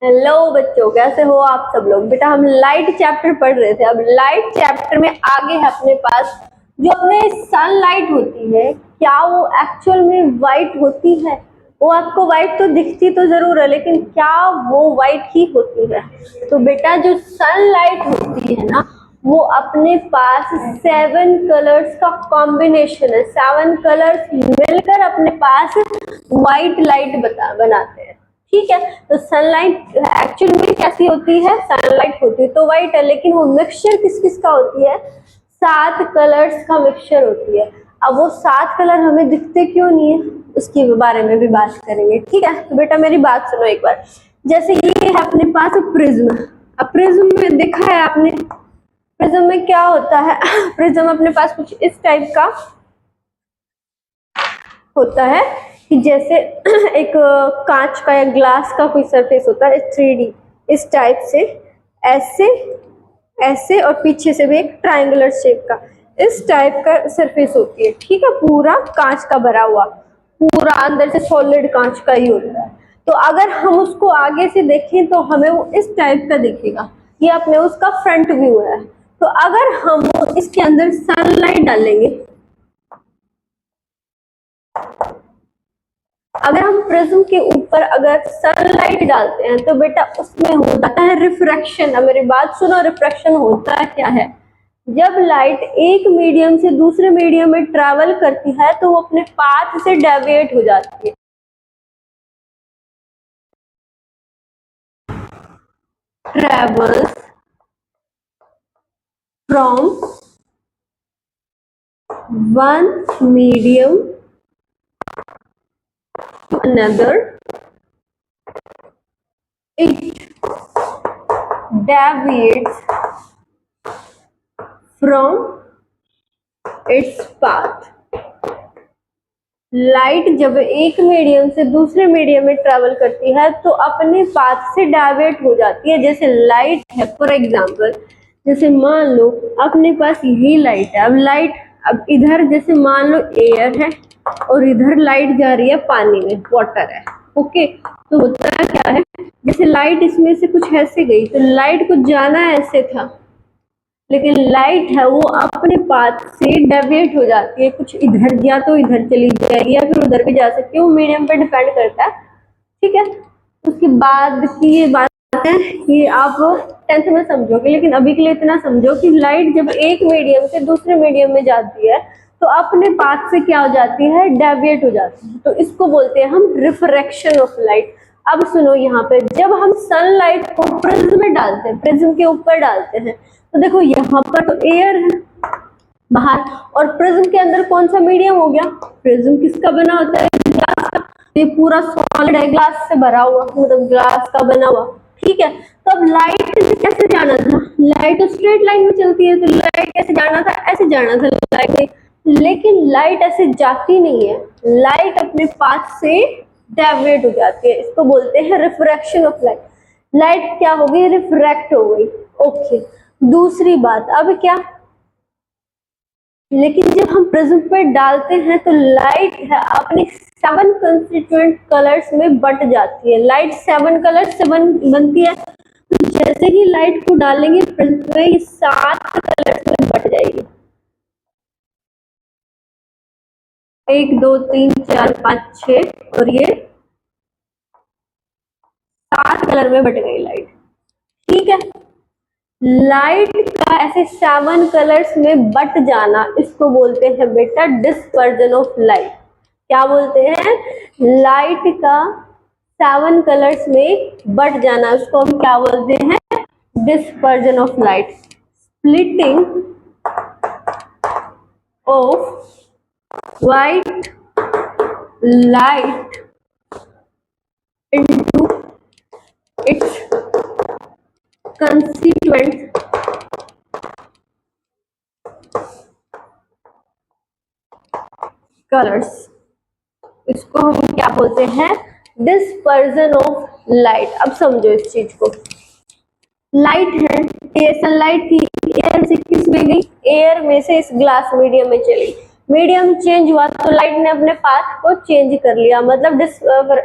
Hello बच्चों, कैसे हो आप सब लोग। बेटा हम लाइट चैप्टर पढ़ रहे थे। अब लाइट चैप्टर में आगे है अपने पास जो अपने सनलाइट होती है, क्या वो एक्चुअल में वाइट होती है? वो आपको वाइट तो दिखती तो जरूर है, लेकिन क्या वो वाइट ही होती है? तो बेटा जो सनलाइट होती है ना, वो अपने पास 7 कलर्स का कॉम्बिनेशन है। 7 कलर्स मिलकर अपने पास व्हाइट लाइट बनाते हैं। ठीक है, तो सनलाइट एक्चुअली में कैसी होती है? सनलाइट होती है तो व्हाइट है, लेकिन वो मिक्सचर किस किस का होती है? 7 कलर्स का मिक्सचर होती है। अब वो 7 कलर हमें दिखते क्यों नहीं है, उसके बारे में भी बात करेंगे। ठीक है, तो बेटा मेरी बात सुनो एक बार। जैसे ये है अपने पास प्रिज्म। अब प्रिज्म में देखा है आपने, प्रिज्म में क्या होता है? प्रिज्म अपने पास कुछ इस टाइप का होता है कि जैसे एक कांच का या ग्लास का कोई सरफेस होता है 3D इस टाइप से, ऐसे ऐसे, और पीछे से भी एक ट्रायंगुलर शेप का इस टाइप का सरफेस होती है। ठीक है, पूरा कांच का भरा हुआ, पूरा अंदर से सॉलिड कांच का ही होता है। तो अगर हम उसको आगे से देखें तो हमें वो इस टाइप का दिखेगा। ये अपने उसका फ्रंट व्यू है। तो अगर हम इसके अंदर सनलाइट डालेंगे, अगर हम प्रिज्म के ऊपर अगर सनलाइट डालते हैं तो बेटा उसमें हो जाता है रिफ्रैक्शन। अब मेरी बात सुनो, रिफ्रैक्शन होता क्या है? जब लाइट एक मीडियम से दूसरे मीडियम में ट्रैवल करती है तो वो अपने पाथ से डेविएट हो जाती है। Travels from one medium to another, it deviates from its path। Light जब एक मीडियम से दूसरे मीडियम में ट्रेवल करती है तो अपने पाथ से डाइवर्ट हो जाती है। जैसे लाइट है, फॉर एग्जांपल, जैसे मान लो अपने पास यही लाइट है। अब लाइट, अब इधर जैसे मान लो एयर है और इधर लाइट जा रही है पानी में, वाटर है। ओके, तो होता क्या है, जैसे लाइट इसमें से कुछ ऐसे गई तो लाइट को जाना ऐसे था, लेकिन लाइट है वो अपने पाथ से डेविएट हो जाती है, कुछ इधर, या तो इधर चली जाएगी या फिर उधर भी जा सकती है, वो मीडियम पे डिपेंड करता है। ठीक है, उसके बाद की ये बात है, ये आप 10th में समझोगे, लेकिन अभी के लिए इतना समझो कि लाइट जब एक मीडियम से दूसरे मीडियम में जाती है तो अपने पाथ से क्या हो जाती है? डेविएट हो जाती है। तो इसको बोलते हैं हम रिफ्रैक्शन ऑफ लाइट। अब सुनो, यहाँ पे जब हम सनलाइट को प्रिज्म में डालते हैं, प्रिज्म के ऊपर डालते हैं, तो देखो यहाँ पर तो एयर है बाहर, और प्रिज्म के अंदर कौन सा मीडियम हो गया? प्रिज्म किसका बना होता है? ग्लास का। ये पूरा सॉलिड है, ग्लास से भरा हुआ, मतलब ग्लास का बना हुआ। ठीक है, तो अब लाइट कैसे जाना था? लाइट तो स्ट्रेट लाइन में चलती है, तो लाइट कैसे जाना था? ऐसे जाना था लाइट ने, लेकिन लाइट ऐसे जाती नहीं है, लाइट अपने पाथ से डेविएट हो जाती है। इसको बोलते हैं रिफ्रैक्शन ऑफ लाइट। लाइट क्या हो गई? रिफ्रैक्ट हो गई। ओके, दूसरी बात, अब क्या, लेकिन जब हम प्रिज्म पे डालते हैं तो लाइट है अपने 7 कंस्टिट्यूएंट कलर्स में बट जाती है। लाइट 7 कलर्स से बनती है, तो जैसे ही लाइट को डालेंगे प्रिज्म में, ये 7 कलर्स में बट जाएगी। 1 2 3 4 5 6, और ये 7 कलर में बट गई लाइट। ठीक है, लाइट का ऐसे 7 कलर्स में बट जाना, इसको बोलते हैं बेटा डिस्पर्जन ऑफ लाइट। क्या बोलते हैं? लाइट का 7 कलर्स में बट जाना, उसको हम क्या बोलते हैं? Dispersion of light. Splitting of white light into its constituent colours, इसको हम क्या बोलते हैं? Dispersion of light. अब समझो इस चीज को। लाइट है, ये सनलाइट थी, एयर से किस में गई? एयर में से इस ग्लास मीडियम में चली, मीडियम चेंज हुआ तो लाइट ने अपने पाथ को चेंज कर लिया, मतलब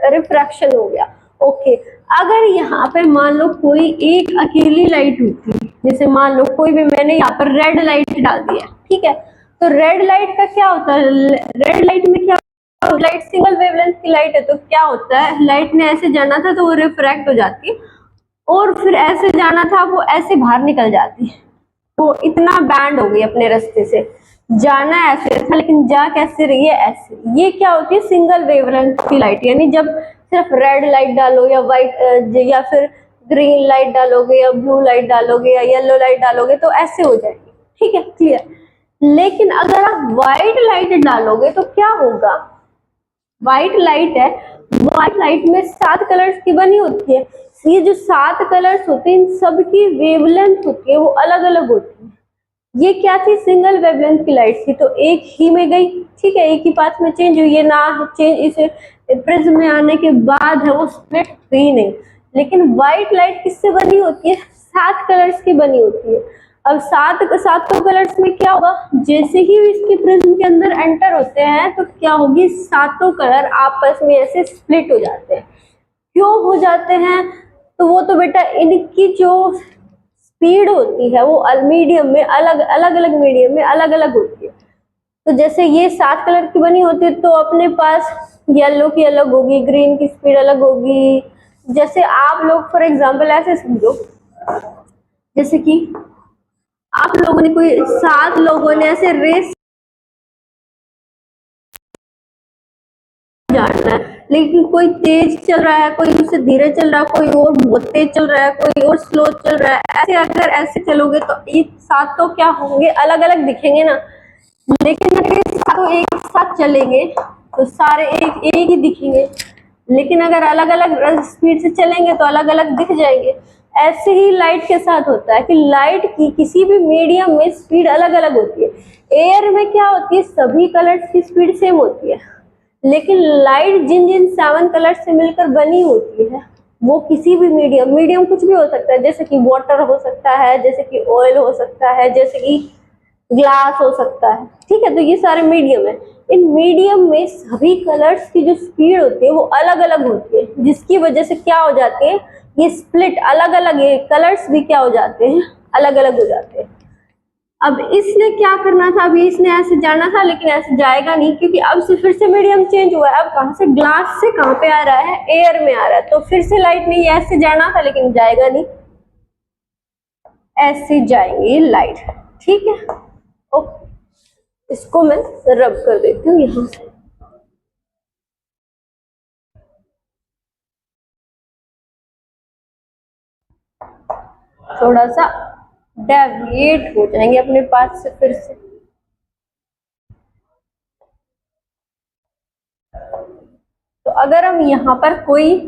रिफ्रैक्शन हो गया। ओके, अगर यहाँ पे मान लो कोई एक अकेली लाइट होती है, जैसे मान लो कोई भी, मैंने यहाँ पर रेड लाइट डाल दिया, ठीक है, तो रेड लाइट का क्या होता है, रेड लाइट में क्या, लाइट सिंगल वेवलेंथ की लाइट है, तो क्या होता है, लाइट ने ऐसे जाना था तो वो रिफ्रैक्ट हो जाती है, और फिर ऐसे जाना था वो ऐसे बाहर निकल जाती है, तो इतना बैंड हो गई अपने रास्ते से, जाना ऐसे था लेकिन जा कैसे रही है ऐसे। ये क्या होती है, सिंगल वेवलेंथ की लाइट, यानी जब सिर्फ रेड लाइट डालो या व्हाइट या फिर ग्रीन लाइट डालोगे या ब्लू लाइट डालोगे या येलो लाइट डालोगे तो ऐसे हो जाएगी, ठीक है, क्लियर। लेकिन अगर आप व्हाइट लाइट डालोगे तो क्या होगा, व्हाइट लाइट है, व्हाइट लाइट में 7 कलर्स की बनी होती है, ये जो 7 कलर्स होते हैं इन सबकी वेवलेंथ होती है वो अलग अलग होती है। ये क्या थी, सिंगल वेवलेंथ की लाइट थी, तो एक ही में गई, ठीक है, एक ही पाथ में चेंज हुई, ये ना चेंज इसे प्रिज्म में आने के बाद है वो स्प्लिट हुई नहीं। लेकिन व्हाइट लाइट किससे बनी होती है, 7 कलर्स की बनी होती है। अब सातों कलर्स में क्या होगा, जैसे ही इसके प्रिज्म के अंदर एंटर होते हैं तो क्या होगी, सातों कलर आपस में ऐसे स्प्लिट हो जाते हैं। क्यों हो जाते हैं, तो वो तो बेटा इनकी जो स्पीड होती है वो मीडियम में अलग अलग मीडियम में अलग अलग होती है। तो जैसे ये 7 कलर की बनी होती है तो अपने पास येलो की अलग होगी, ग्रीन की स्पीड अलग होगी। जैसे आप लोग फॉर एग्जांपल ऐसे समझो, जैसे कि आप लोगों ने कोई 7 लोगों ने ऐसे रेस जाना है, लेकिन कोई तेज चल रहा है, कोई उससे धीरे चल रहा है, कोई और बहुत तेज चल रहा है, कोई और स्लो चल रहा है, ऐसे अगर ऐसे चलोगे तो ये 7 तो क्या होंगे, अलग अलग दिखेंगे ना। लेकिन अगर ये सारों एक साथ चलेंगे तो सारे एक ही दिखेंगे, लेकिन अगर अलग अलग स्पीड से चलेंगे तो अलग अलग दिख जाएंगे। ऐसे ही लाइट के साथ होता है कि लाइट की किसी भी मीडियम में स्पीड अलग अलग होती है। एयर में क्या होती है, सभी कलर्स की स्पीड सेम होती है, लेकिन लाइट जिन जिन 7 कलर से मिलकर बनी होती है वो किसी भी मीडियम कुछ भी हो सकता है, जैसे कि वाटर हो सकता है, जैसे कि ऑयल हो सकता है, जैसे कि ग्लास हो सकता है, ठीक है, तो ये सारे मीडियम है। इन मीडियम में सभी कलर्स की जो स्पीड होती है वो अलग अलग होती है, जिसकी वजह से क्या हो जाते हैं, ये स्प्लिट अलग अलग है, कलर्स भी क्या हो जाते हैं, अलग अलग हो जाते हैं। अब इसने क्या करना था, अभी इसने ऐसे जाना था लेकिन ऐसे जाएगा नहीं, क्योंकि अब से फिर से मीडियम चेंज हुआ है। अब कहां से, ग्लास से कहां पे आ रहा है, एयर में आ रहा है, तो फिर से लाइट नहीं, ऐसे जाना था लेकिन जाएगा नहीं, ऐसे जाएंगी लाइट, ठीक है। ओके, इसको मैं रब कर देती हूँ यहां से। थोड़ा सा डेविएट हो जाएंगे अपने पास से फिर से। तो अगर हम यहाँ पर कोई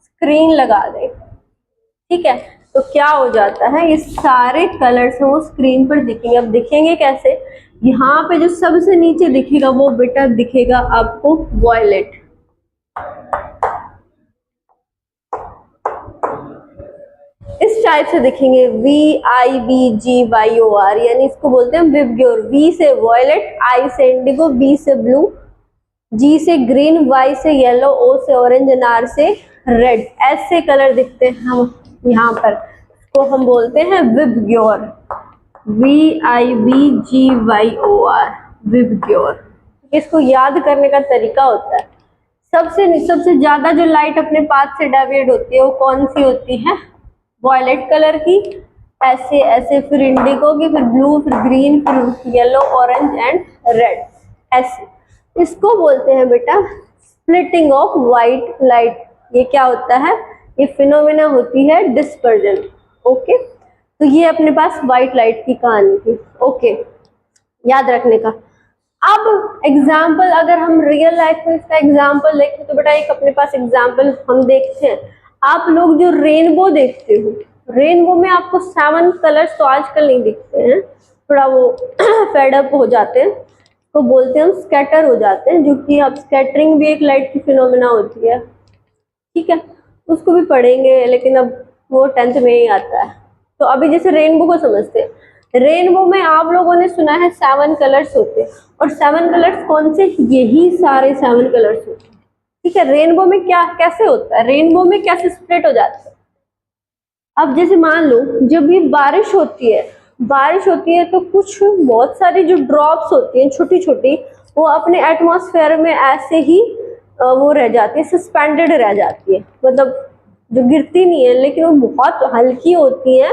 स्क्रीन लगा दें, ठीक है, तो क्या हो जाता है, ये सारे कलर्स वो स्क्रीन पर दिखेंगे। अब दिखेंगे कैसे, यहाँ पे जो सबसे नीचे दिखेगा वो बेटा दिखेगा आपको वॉयलेट, इस टाइप से दिखेंगे, VIBGYOR, यानी इसको बोलते हैं विबग्योर। V से वॉयलेट, I से इंडिगो, B से ब्लू, G से ग्रीन, Y से येलो, O से ऑरेंज, R से रेड, ऐसे कलर दिखते हैं हम यहाँ पर, तो हम बोलते हैं विबग्योर, VIBGYOR, विबग्योर। इसको याद करने का तरीका होता है, सबसे ज्यादा जो लाइट अपने पाथ से डेविएट होती है वो कौन सी होती है, वॉयलेट कलर की, ऐसे ऐसे, फिर इंडिगो की, फिर ब्लू, फिर ग्रीन, फिर येलो, ऑरेंज एंड रेड, ऐसे। इसको बोलते हैं बेटा स्प्लिटिंग ऑफ व्हाइट लाइट। ये क्या होता है, ये फिनोमेना होती है डिस्पर्जन। ओके, तो ये अपने पास व्हाइट लाइट की कहानी थी। ओके, याद रखने का। अब एग्जाम्पल, अगर हम रियल लाइफ में इसका एग्जाम्पल देखें तो बेटा एक अपने पास एग्जाम्पल हम देखते हैं। आप लोग जो रेनबो देखते हो, रेनबो में आपको 7 कलर्स तो आजकल नहीं दिखते हैं, थोड़ा वो फेड अप हो जाते हैं, तो बोलते हैं हम स्कैटर हो जाते हैं, जो कि अब स्कैटरिंग भी एक लाइट की फिनोमेना होती है, ठीक है, उसको भी पढ़ेंगे, लेकिन अब वो 10th में ही आता है। तो अभी जैसे रेनबो को समझते हैं, रेनबो में आप लोगों ने सुना है 7 कलर्स होते हैं, और 7 कलर्स कौन से, यही सारे 7 कलर्स होते हैं, ठीक है, रेनबो में क्या कैसे होता है, रेनबो में कैसे स्प्लिट हो जाता है। अब जैसे मान लो जब भी बारिश होती है तो कुछ बहुत सारी जो ड्रॉप्स होती हैं छोटी छोटी, वो अपने एटमॉस्फेयर में ऐसे ही वो रह जाती है, सस्पेंडेड रह जाती है, मतलब जो गिरती नहीं है, लेकिन वो बहुत हल्की होती है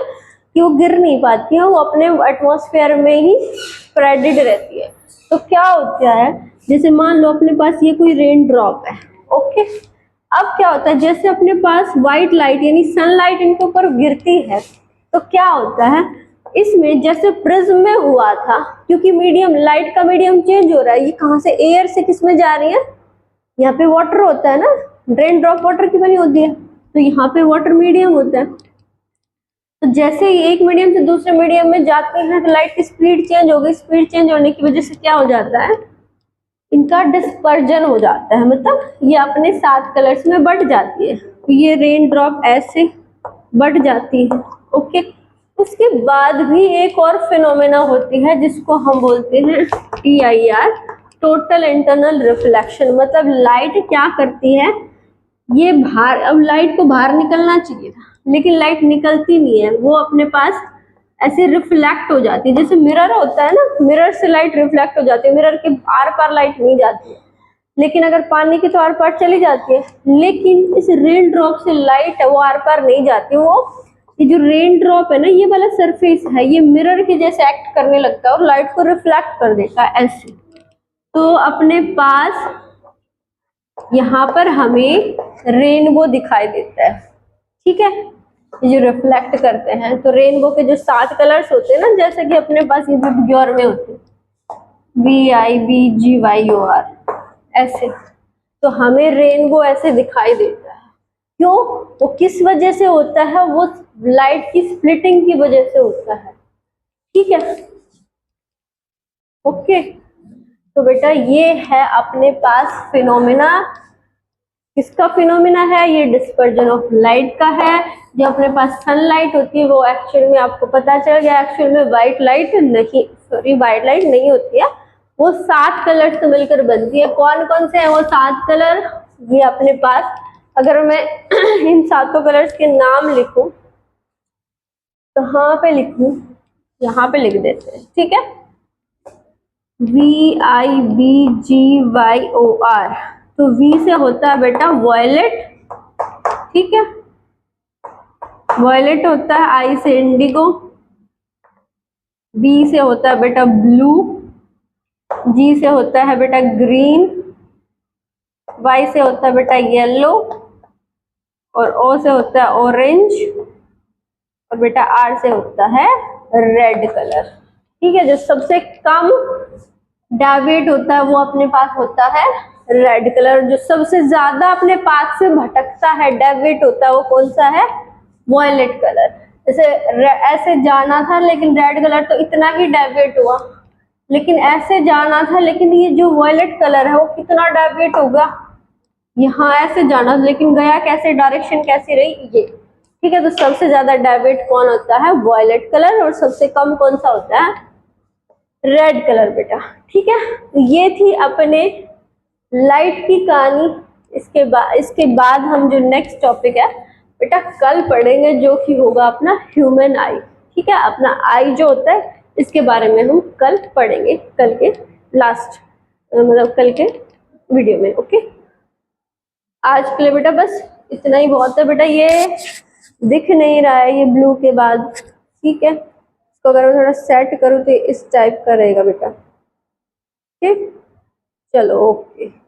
कि वो गिर नहीं पाती है, वो अपने एटमॉस्फेयर में ही स्प्रेडेड रहती है। तो क्या होता है, जैसे मान लो अपने पास ये कोई रेन ड्रॉप है, ओके। अब क्या होता है, जैसे अपने पास व्हाइट लाइट यानी सनलाइट इनके ऊपर गिरती है, तो क्या होता है इसमें, जैसे प्रिज्म में हुआ था, क्योंकि मीडियम लाइट का मीडियम चेंज हो रहा है, ये कहाँ से, एयर से किस में जा रही है, यहाँ पे वाटर होता है ना, रेन ड्रॉप वाटर की बनी होती है, तो यहाँ पे वाटर मीडियम होता है। तो जैसे ही एक मीडियम से दूसरे मीडियम में जाते हैं तो लाइट की स्पीड चेंज हो गई, स्पीड चेंज होने की वजह से क्या हो जाता है, इनका डिस्पर्जन हो जाता है, मतलब ये अपने 7 कलर्स में बट जाती है। तो ये रेन ड्रॉप ऐसे बट जाती है, ओके। उसके बाद भी एक और फिनोमेना होती है जिसको हम बोलते हैं TIR, टोटल इंटरनल रिफ्लेक्शन। मतलब लाइट क्या करती है, ये बाहर, अब लाइट को बाहर निकलना चाहिए था लेकिन लाइट निकलती नहीं है, वो अपने पास ऐसे रिफ्लेक्ट हो जाती है, जैसे मिरर होता है ना, मिरर से लाइट रिफ्लेक्ट हो जाती है, मिरर के आर पार लाइट नहीं जाती है, लेकिन अगर पानी की तो आर पार चली जाती है, लेकिन इस रेन ड्रॉप से लाइट है वो आर पार नहीं जाती। वो ये जो रेन ड्रॉप है ना, ये वाला सरफेस है, ये मिरर के जैसे एक्ट करने लगता है और लाइट को रिफ्लेक्ट कर देता है ऐसे। तो अपने पास यहाँ पर हमें रेनबो दिखाई देता है, ठीक है, ये जो रिफ्लेक्ट करते हैं। तो रेनबो के जो 7 कलर्स होते हैं ना, जैसे कि अपने पास ये बिग्योर में होते हैं VIBGYOR ऐसे, तो हमें रेनबो ऐसे दिखाई देता है। क्यों, वो किस वजह से होता है, वो लाइट की स्प्लिटिंग की वजह से होता है, ठीक है, ओके। तो बेटा ये है अपने पास फिनोमेना, किसका फिनोमेना है, ये डिस्पर्जन ऑफ लाइट का है। जो अपने पास सनलाइट होती है वो एक्चुअल में आपको पता चल गया, एक्चुअल में व्हाइट लाइट नहीं, सॉरी व्हाइट लाइट नहीं होती है, वो 7 कलर से मिलकर बनती है। कौन कौन से हैं वो 7 कलर, ये अपने पास, अगर मैं इन 7 कलर्स के नाम लिखूं तो कहाँ पे लिखूं, यहाँ पे लिख देते हैं, ठीक है, VIBGYOR। तो V से होता है बेटा वॉयलेट, ठीक है, वॉयलेट होता है, I से इंडिगो, B से होता है बेटा ब्लू, G से होता है बेटा ग्रीन, Y से होता है बेटा येलो, और O से होता है ऑरेंज, और बेटा R से होता है रेड कलर, ठीक है। जो सबसे कम डेविएट होता है वो अपने पास होता है रेड कलर, जो सबसे ज्यादा अपने पास से भटकता है, डेविएट होता है, वो कौन सा है, वॉयलेट कलर। जैसे ऐसे जाना था लेकिन रेड कलर तो इतना ही डेविएट हुआ, लेकिन ऐसे जाना था, लेकिन ये जो वॉयलेट कलर है वो कितना डेविएट होगा, यहाँ ऐसे जाना लेकिन गया कैसे, डायरेक्शन कैसी रही, ये, ठीक है। तो सबसे ज्यादा डेविएट कौन होता है, वॉयलेट कलर, और सबसे कम कौन सा होता है, रेड कलर बेटा, ठीक है। तो ये थी अपने लाइट की कहानी। इसके बाद हम जो नेक्स्ट टॉपिक है बेटा कल पढ़ेंगे, जो कि होगा अपना ह्यूमन आई, ठीक है। अपना आई जो होता है इसके बारे में हम कल पढ़ेंगे, कल के लास्ट, मतलब कल के वीडियो में, ओके। आज के लिए बेटा बस इतना ही बहुत है बेटा। ये दिख नहीं रहा है ये ब्लू के बाद, ठीक है, इसको अगर मैं थोड़ा सेट करूँ तो इस टाइप का रहेगा बेटा, ठीक, चलो ओके।